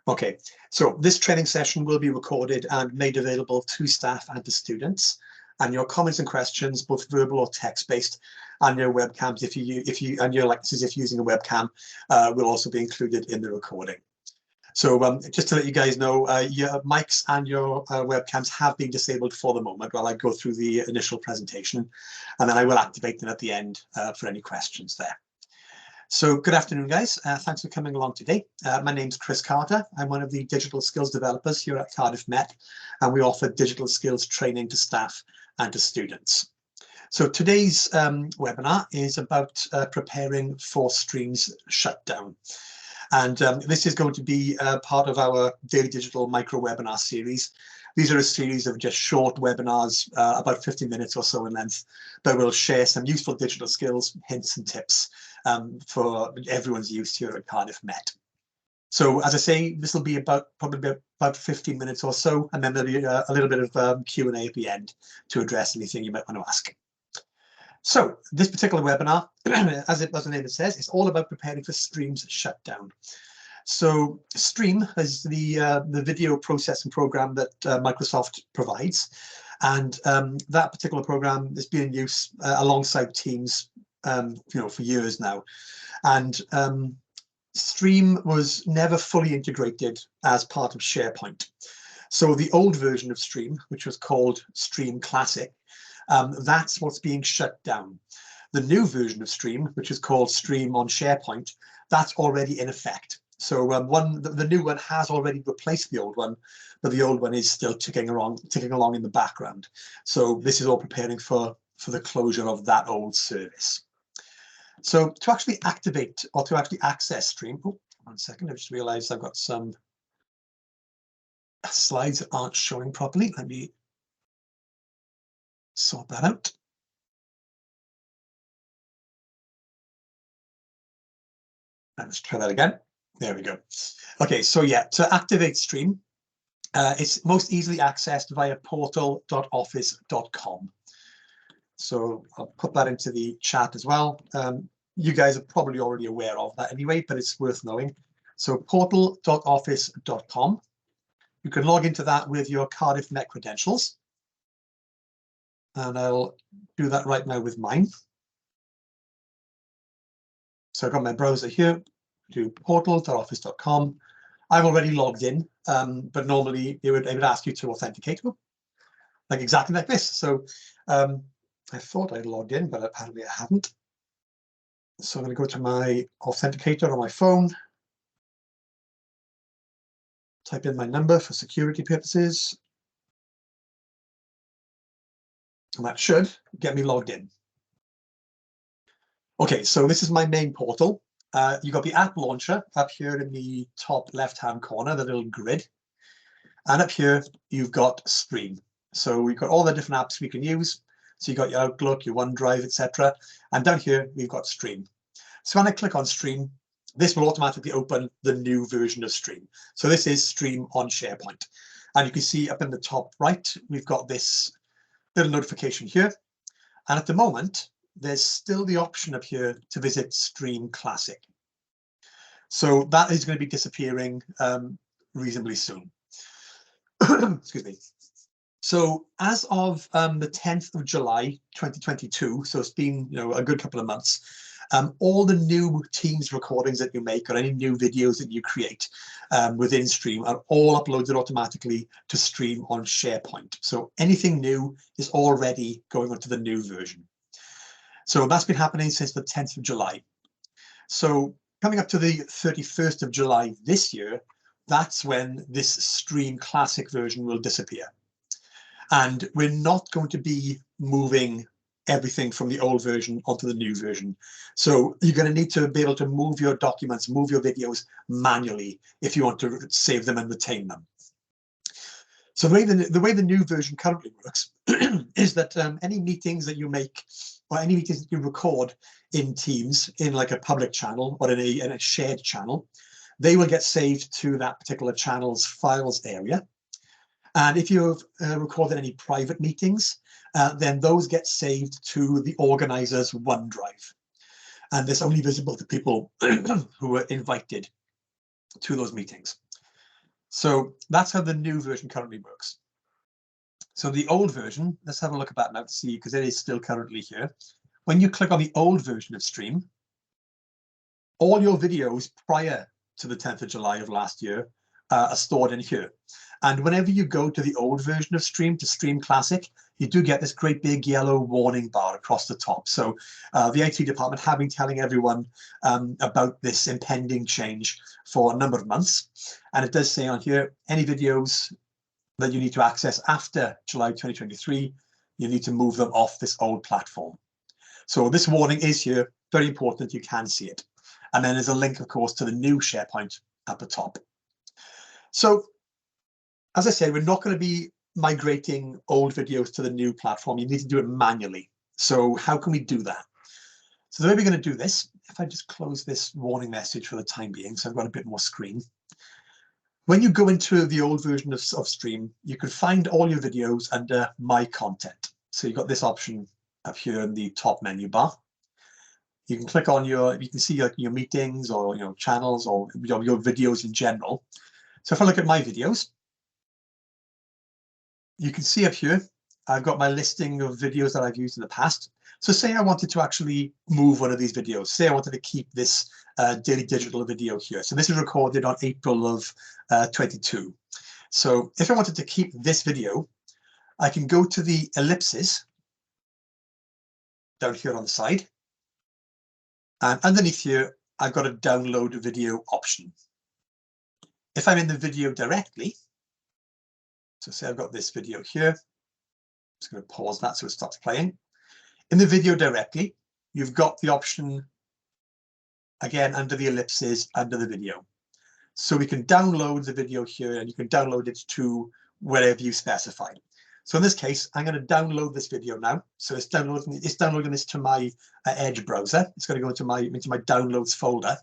Okay, so this training session will be recorded and made available to staff and to students. And your comments and questions, both verbal or text-based, and your webcams, if you and your likeness if using a webcam, will also be included in the recording. So just to let you guys know, your mics and your webcams have been disabled for the moment while I go through the initial presentation, and then I will activate them at the end for any questions there. So good afternoon, guys. Thanks for coming along today. My name's Chris Carter. I'm one of the digital skills developers here at Cardiff Met, and we offer digital skills training to staff and to students. So today's webinar is about preparing for Stream's shutdown. And this is going to be part of our daily digital micro webinar series. These are a series of just short webinars, about 50 minutes or so in length, that will share some useful digital skills, hints and tips for everyone's use here at Cardiff Met. So as I say, this will be probably about 15 minutes or so, and then there'll be a little bit of Q&A at the end to address anything you might want to ask. So this particular webinar, as the name says, is all about preparing for Stream's shutdown. So Stream is the video processing program that Microsoft provides, and that particular program has been in use alongside Teams, for years now. And Stream was never fully integrated as part of SharePoint. So the old version of Stream, which was called Stream Classic, that's what's being shut down. The new version of Stream, which is called Stream on SharePoint, that's already in effect. So the new one has already replaced the old one, but the old one is still ticking along in the background. So this is all preparing for the closure of that old service. So to actually activate or to actually access Stream, oh, 1 second, I just realized I've got some slides that aren't showing properly. Let me sort that out. Let's try that again. There we go. Okay, so yeah, to activate Stream, it's most easily accessed via portal.office.com. So I'll put that into the chat as well. You guys are probably already aware of that anyway, but it's worth knowing. So portal.office.com. You can log into that with your Cardiff Met credentials. And I'll do that right now with mine. So I've got my browser here, to portal.office.com. I've already logged in, but normally it would ask you to authenticate, like exactly like this. So I thought I'd logged in, but apparently I haven't. So I'm going to go to my authenticator on my phone, type in my number for security purposes, and that should get me logged in. Okay, so this is my main portal. You've got the app launcher up here in the top left-hand corner, the little grid. And up here, you've got Stream. So we've got all the different apps we can use. So you've got your Outlook, your OneDrive, etc. And down here, we've got Stream. So when I click on Stream, this will automatically open the new version of Stream. So this is Stream on SharePoint. And you can see up in the top right, we've got this little notification here. And at the moment, there's still the option up here to visit Stream Classic. So that is going to be disappearing reasonably soon. Excuse me. So as of the 10th of July, 2022, so it's been a good couple of months, all the new Teams recordings that you make or any new videos that you create within Stream are all uploaded automatically to Stream on SharePoint. So anything new is already going onto the new version. So that's been happening since the 10th of July. So coming up to the 31st of July this year, that's when this Stream Classic version will disappear. And we're not going to be moving everything from the old version onto the new version. So you're going to need to be able to move your documents, move your videos manually if you want to save them and retain them. So the way the new version currently works is that any meetings that you make or any meetings that you record in Teams in like a public channel or in a shared channel, they will get saved to that particular channel's files area. And if you've recorded any private meetings, then those get saved to the organizer's OneDrive. And it's only visible to people who were invited to those meetings. So that's how the new version currently works. So the old version, let's have a look at that now to see, because it is still currently here. When you click on the old version of Stream, all your videos prior to the 10th of July of last year are stored in here. And whenever you go to the old version of Stream, to Stream Classic, you do get this great big yellow warning bar across the top. So the IT department have been telling everyone about this impending change for a number of months. And it does say on here, any videos that you need to access after July 2023, you need to move them off this old platform. So this warning is here, very important, you can see it. And then there's a link, of course, to the new SharePoint at the top. So, as I said, we're not going to be migrating old videos to the new platform. You need to do it manually. So how can we do that? So the way we're going to do this, if I just close this warning message for the time being, so I've got a bit more screen. When you go into the old version of Stream, you can find all your videos under My Content. So you've got this option up here in the top menu bar. You can click on you can see your meetings or channels or your videos in general. So if I look at my videos, you can see up here, I've got my listing of videos that I've used in the past. So say I wanted to actually move one of these videos. Say I wanted to keep this daily digital video here. So this is recorded on April of 22. So if I wanted to keep this video, I can go to the ellipses down here on the side. And underneath here, I've got a download video option. If I'm in the video directly, so say I've got this video here, I'm just going to pause that so it stops playing. In the video directly, you've got the option, again, under the ellipses, under the video. So we can download the video here and you can download it to wherever you specified. So in this case, I'm going to download this video now. So it's downloading this to my Edge browser. It's going to go into my downloads folder.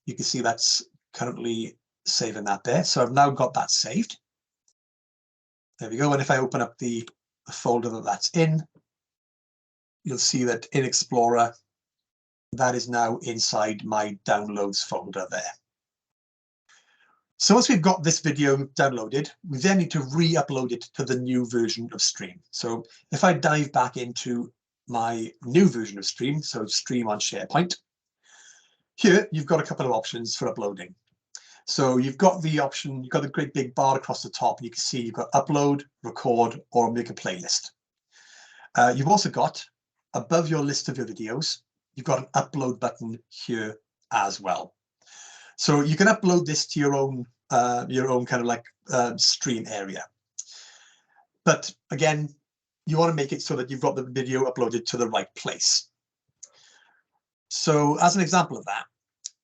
You can see that's currently saving that there. So I've now got that saved. There we go. And if I open up the folder that's in, you'll see that in Explorer, that is now inside my downloads folder there. So once we've got this video downloaded, we then need to re-upload it to the new version of Stream. So if I dive back into my new version of Stream, so Stream on SharePoint, here you've got a couple of options for uploading. So you've got the option, you've got the great big bar across the top, and you can see you've got upload, record, or make a playlist. You've also got, above your list of your videos, you've got an upload button here as well. So you can upload this to your own kind of like stream area. But again, you want to make it so that you've got the video uploaded to the right place. So as an example of that,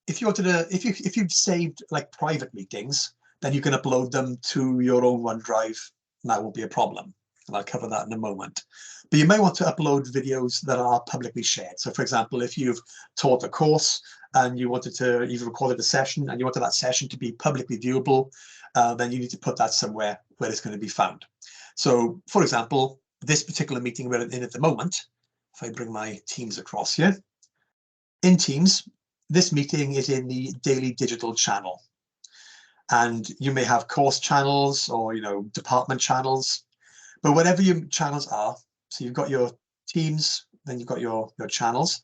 if you wanted to, if you've saved like private meetings, then you can upload them to your own OneDrive, and that won't be a problem. And I'll cover that in a moment. But you may want to upload videos that are publicly shared. So for example, if you've taught a course and you wanted to, you've recorded a session and you wanted that session to be publicly viewable, then you need to put that somewhere where it's going to be found. So for example, this particular meeting we're in at the moment, if I bring my Teams across here, in Teams, this meeting is in the daily digital channel. And you may have course channels or, department channels. But whatever your channels are, so you've got your Teams, then you've got your channels.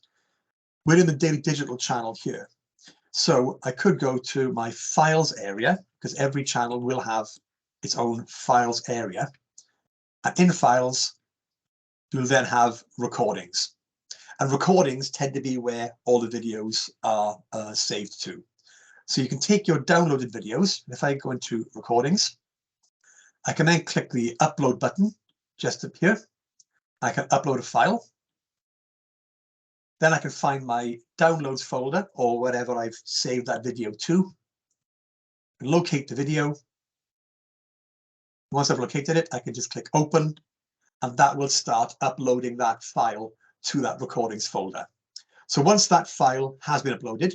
We're in the daily digital channel here. So I could go to my files area, because every channel will have its own files area. And in files, you'll then have recordings. And recordings tend to be where all the videos are saved to. So you can take your downloaded videos. If I go into recordings, I can then click the upload button just up here. I can upload a file. Then I can find my downloads folder or wherever I've saved that video to. Locate the video. Once I've located it, I can just click open, and that will start uploading that file to that recordings folder. So once that file has been uploaded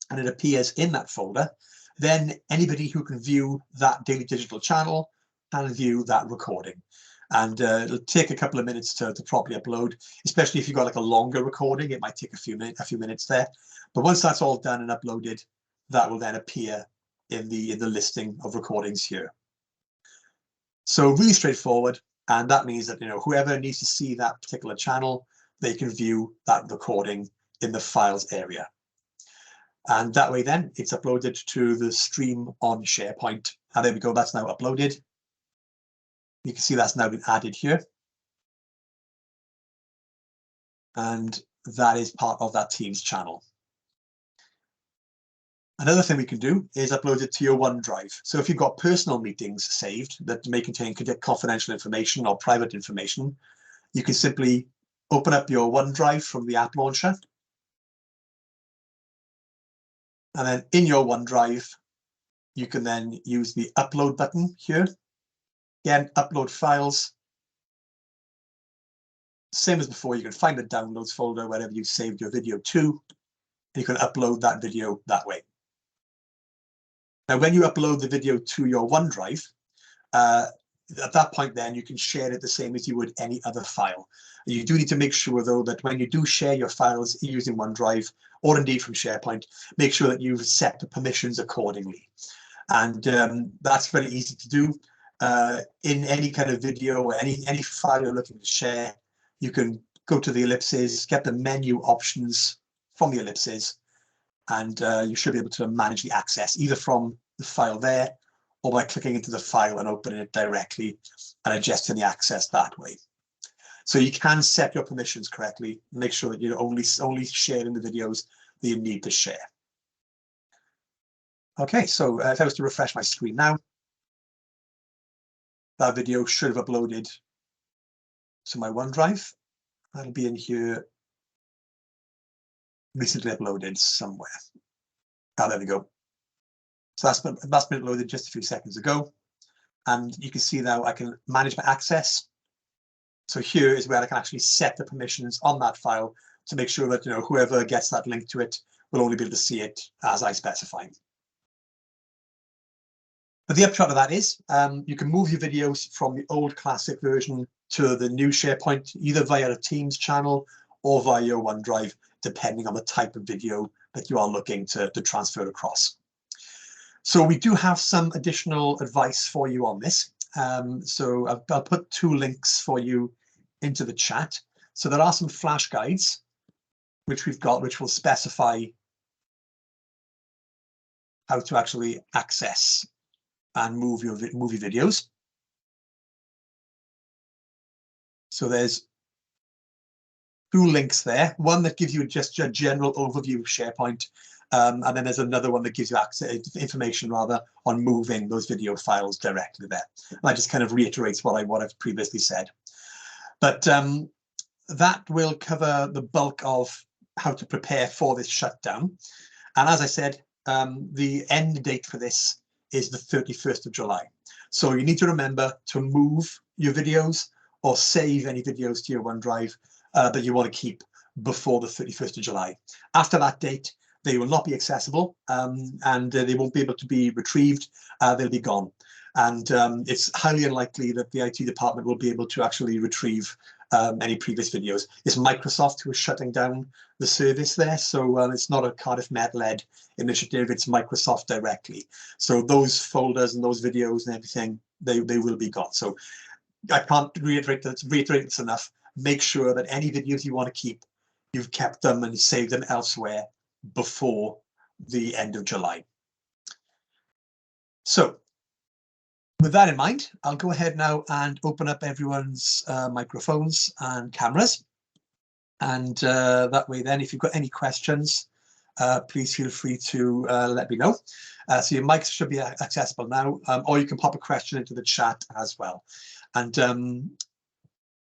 and it appears in that folder, then anybody who can view that daily digital channel can view that recording. And it'll take a couple of minutes to properly upload, especially if you've got like a longer recording. It might take a few minutes there. But once that's all done and uploaded, that will then appear in the listing of recordings here. So really straightforward, and that means that whoever needs to see that particular channel, they can view that recording in the files area. And that way then it's uploaded to the stream on SharePoint. And there we go, that's now uploaded. You can see that's now been added here. And that is part of that Teams channel. Another thing we can do is upload it to your OneDrive. So if you've got personal meetings saved that may contain confidential information or private information, you can simply open up your OneDrive from the app launcher. And then in your OneDrive, you can then use the upload button here. Again, upload files. Same as before, you can find the downloads folder wherever you saved your video to. And you can upload that video that way. Now, when you upload the video to your OneDrive, at that point, then you can share it the same as you would any other file. You do need to make sure, though, that when you do share your files using OneDrive, or indeed from SharePoint, make sure that you've set the permissions accordingly. And that's very easy to do. In any kind of video or any file you're looking to share, you can go to the ellipses, get the menu options from the ellipses, and you should be able to manage the access either from the file there or by clicking into the file and opening it directly and adjusting the access that way. So you can set your permissions correctly, make sure that you're only sharing the videos that you need to share. Okay, so if I was to refresh my screen now, that video should have uploaded to my OneDrive. That'll be in here, recently uploaded somewhere. Ah, there we go. So that's been uploaded just a few seconds ago. And you can see now I can manage my access. So here is where I can actually set the permissions on that file to make sure that whoever gets that link to it will only be able to see it as I specify. But the upshot of that is you can move your videos from the old classic version to the new SharePoint, either via a Teams channel or via your OneDrive, depending on the type of video that you are looking to transfer across. So we do have some additional advice for you on this. So I'll put 2 links for you into the chat. So there are some flash guides which we've got, which will specify how to actually access and move your movie videos. So there's 2 links there. One that gives you just a general overview of SharePoint, and then there's another one that gives you information rather on moving those video files directly there. And that just kind of reiterates what I've previously said. But that will cover the bulk of how to prepare for this shutdown. And as I said, the end date for this is the 31st of July. So you need to remember to move your videos or save any videos to your OneDrive that you want to keep before the 31st of July. After that date, they will not be accessible and they won't be able to be retrieved. They'll be gone. And it's highly unlikely that the IT department will be able to actually retrieve any previous videos. It's Microsoft who is shutting down the service there. So it's not a Cardiff Met led initiative, it's Microsoft directly. So those folders and those videos and everything, they will be gone. So I can't reiterate this enough. Make sure that any videos you want to keep, you've kept them and saved them elsewhere before the end of July. So with that in mind, I'll go ahead now and open up everyone's microphones and cameras. And that way then, if you've got any questions, please feel free to let me know. So your mics should be accessible now, or you can pop a question into the chat as well. And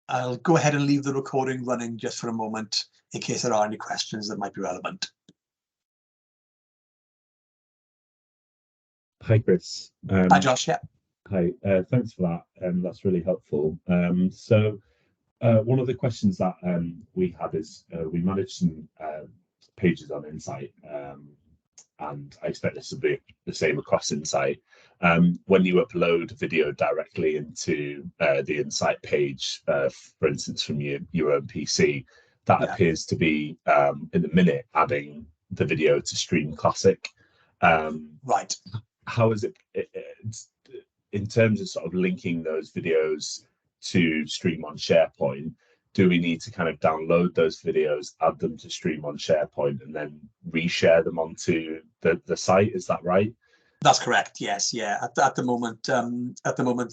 I'll go ahead and leave the recording running just for a moment in case there are any questions that might be relevant. Hi, Chris. Hi, Josh. Yeah. Hi, thanks for that. That's really helpful. So one of the questions that we had is we manage some pages on Insight, and I expect this will be the same across Insight. When you upload video directly into the Insight page, for instance, from your own PC, that appears to be in the minute adding the video to Stream Classic. Right. how is it's, in terms of sort of linking those videos to stream on SharePoint? Do we need to kind of download those videos, add them to stream on SharePoint, and then reshare them onto the site? Is that right? That's correct. Yes. Yeah. At the moment,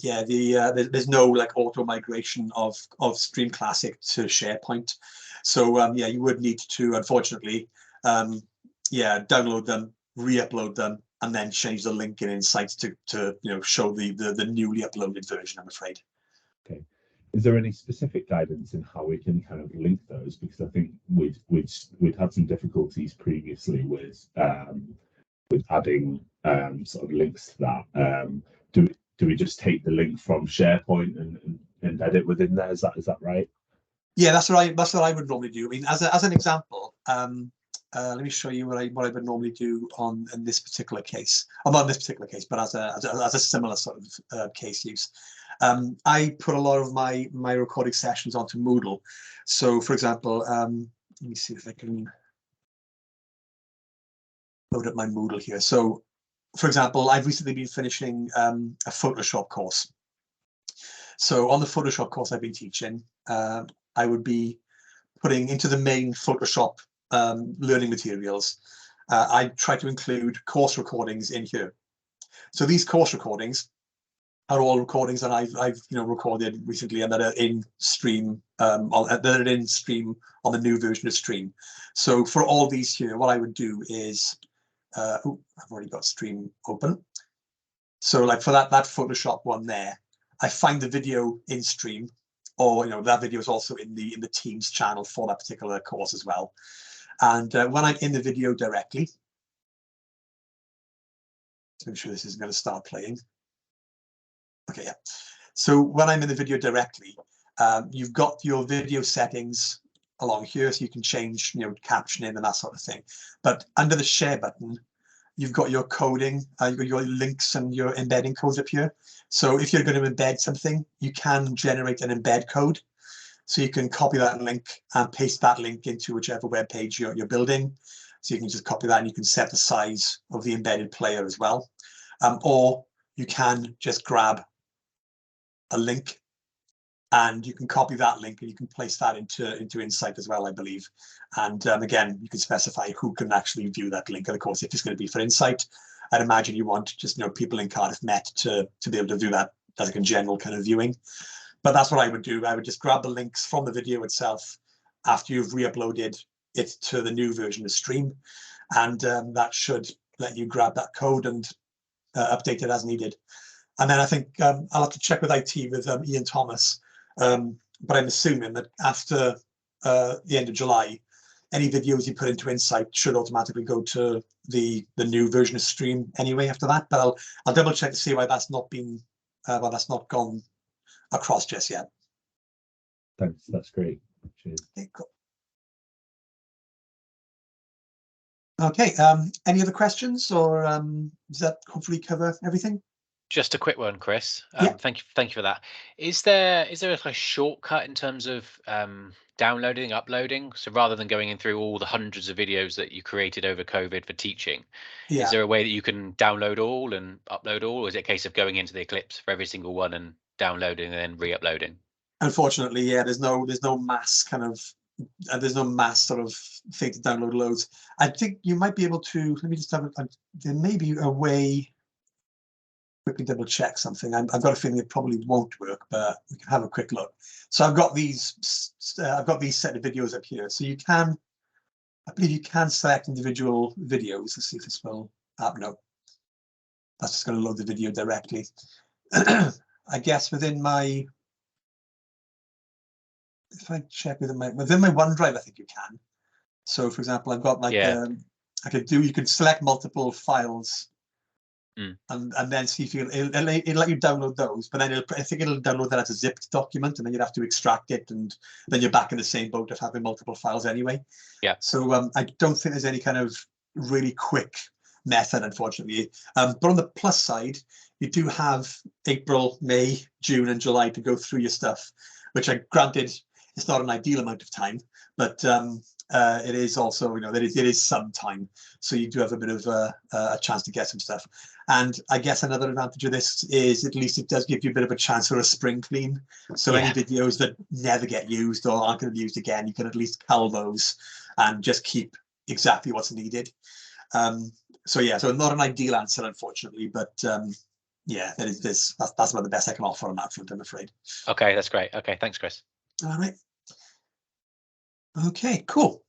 yeah, there's no like auto migration of Stream Classic to SharePoint. So yeah, you would need to, unfortunately, yeah, download them, re-upload them, and then change the link in Insights to show the newly uploaded version, I'm afraid. Okay. Is there any specific guidance in how we can kind of link those? Because I think we'd had some difficulties previously with adding sort of links to that. Do we just take the link from SharePoint and embed it within there? Is that right? Yeah, that's what I would normally do. I mean, as an example, let me show you what I would normally do in this particular case. Well, not in this particular case, but as a similar sort of case use. I put a lot of my recording sessions onto Moodle. So, for example, let me see if I can load up my Moodle here. So, for example, I've recently been finishing a Photoshop course. So on the Photoshop course I've been teaching, I would be putting into the main Photoshop learning materials. I try to include course recordings in here. So these course recordings are all recordings that I've recorded recently and that are in Stream on the new version of Stream. So for all these here, what I would do is I've already got Stream open. So like for that Photoshop one there, I find the video in Stream, or that video is also in the Teams channel for that particular course as well. And when I'm in the video directly, to make sure this isn't going to start playing. Okay, yeah. So when I'm in the video directly, you've got your video settings along here, so you can change, captioning and that sort of thing. But under the share button, you've got your coding, you've got your links and your embedding codes up here. So if you're going to embed something, you can generate an embed code. So you can copy that link and paste that link into whichever web page you're building. So you can just copy that and you can set the size of the embedded player as well. Or you can just grab a link and you can copy that link and you can place that into Insight as well, I believe. And again, you can specify who can actually view that link. And of course, if it's going to be for Insight, I'd imagine you want just people in Cardiff Met to be able to do that as like a general kind of viewing. But that's what I would do. I would just grab the links from the video itself after you've re-uploaded it to the new version of Stream. And that should let you grab that code and update it as needed. And then I think I'll have to check with IT with Ian Thomas. But I'm assuming that after the end of July, any videos you put into Insight should automatically go to the new version of Stream anyway after that. But I'll double check to see why that's not been that's not gone across just yet. Thanks, that's great. Cheers. Okay, cool. Okay, any other questions, or does that hopefully cover everything? Just a quick one, Chris. Yeah. Thank you for that. Is there a shortcut in terms of downloading, uploading? So rather than going in through all the hundreds of videos that you created over COVID for teaching, Yeah. Is there a way that you can download all and upload all, or is it a case of going into the Eclipse for every single one and downloading and then re-uploading? Unfortunately, yeah, there's no mass kind of there's no mass sort of thing to download loads. I think you might be able to. Let me just have there may be a way. Quickly double check something. I've got a feeling it probably won't work, but we can have a quick look. So I've got these set of videos up here. So you can, I believe you can select individual videos. Let's see if this will no. That's just going to load the video directly. I guess within my, if I check within my OneDrive, I think you can. So for example, I've got like you could select multiple files. And then see if it'll let you download those, but then I think it'll download that as a zipped document, and then you'd have to extract it, and then you're back in the same boat of having multiple files anyway. Yeah. So I don't think there's any kind of really quick method, unfortunately. But on the plus side, you do have April, May, June, and July to go through your stuff, which granted, it's not an ideal amount of time, but it is also, it is some time, so you do have a bit of a chance to get some stuff. And I guess another advantage of this is at least it does give you a bit of a chance for a spring clean. So any videos that never get used or aren't going to be used again, you can at least cull those and just keep exactly what's needed. So yeah, so not an ideal answer, unfortunately, but yeah, that's about the best I can offer on that front, I'm afraid. Okay, that's great. Okay, thanks, Chris. All right. Okay, cool.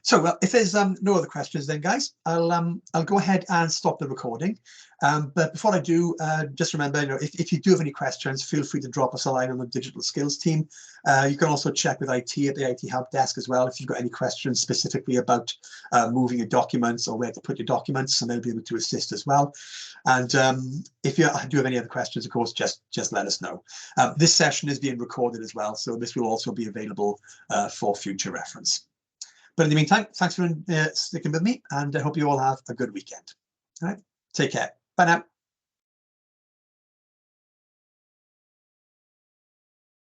So, well, if there's no other questions, then guys, I'll go ahead and stop the recording. But before I do, just remember, if you do have any questions, feel free to drop us a line on the digital skills team. You can also check with IT at the IT help desk as well if you've got any questions specifically about moving your documents or where to put your documents, and they'll be able to assist as well. And if you do have any other questions, of course, just let us know. This session is being recorded as well, so this will also be available for future reference. But in the meantime, thanks for sticking with me, and I hope you all have a good weekend. All right, take care. Bye now.